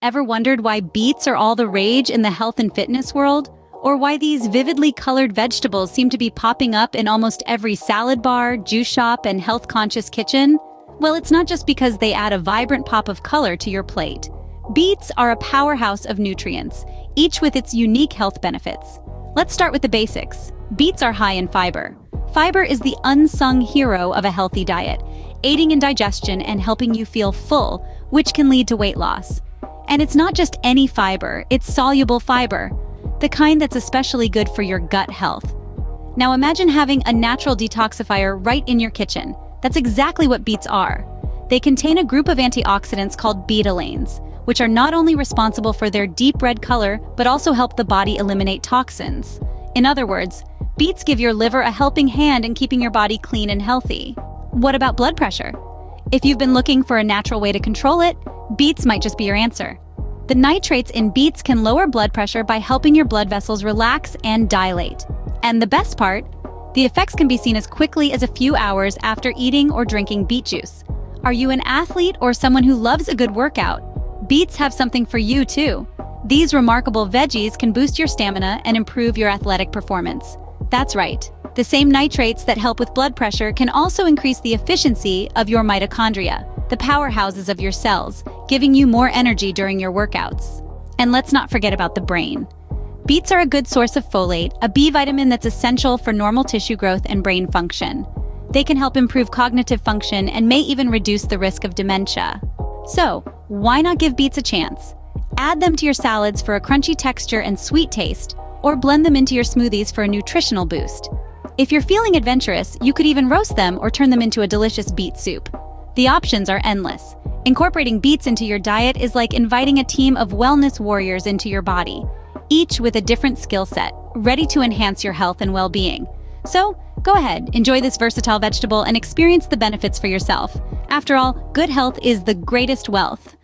Ever wondered why beets are all the rage in the health and fitness world? Or why these vividly colored vegetables seem to be popping up in almost every salad bar, juice shop, and health-conscious kitchen? Well, it's not just because they add a vibrant pop of color to your plate. Beets are a powerhouse of nutrients, each with its unique health benefits. Let's start with the basics. Beets are high in fiber. Fiber is the unsung hero of a healthy diet, aiding in digestion and helping you feel full, which can lead to weight loss. And it's not just any fiber, it's soluble fiber, the kind that's especially good for your gut health. Now imagine having a natural detoxifier right in your kitchen. That's exactly what beets are. They contain a group of antioxidants called betalains, which are not only responsible for their deep red color, but also help the body eliminate toxins. In other words, beets give your liver a helping hand in keeping your body clean and healthy. What about blood pressure? If you've been looking for a natural way to control it, beets might just be your answer. The nitrates in beets can lower blood pressure by helping your blood vessels relax and dilate. And the best part, the effects can be seen as quickly as a few hours after eating or drinking beet juice. Are you an athlete or someone who loves a good workout? Beets have something for you too. These remarkable veggies can boost your stamina and improve your athletic performance. That's right. The same nitrates that help with blood pressure can also increase the efficiency of your mitochondria, the powerhouses of your cells, giving you more energy during your workouts. And let's not forget about the brain. Beets are a good source of folate, a B vitamin that's essential for normal tissue growth and brain function. They can help improve cognitive function and may even reduce the risk of dementia. So, why not give beets a chance? Add them to your salads for a crunchy texture and sweet taste, or blend them into your smoothies for a nutritional boost. If you're feeling adventurous, you could even roast them or turn them into a delicious beet soup. The options are endless. Incorporating beets into your diet is like inviting a team of wellness warriors into your body, each with a different skill set, ready to enhance your health and well-being. So, go ahead, enjoy this versatile vegetable and experience the benefits for yourself. After all, good health is the greatest wealth.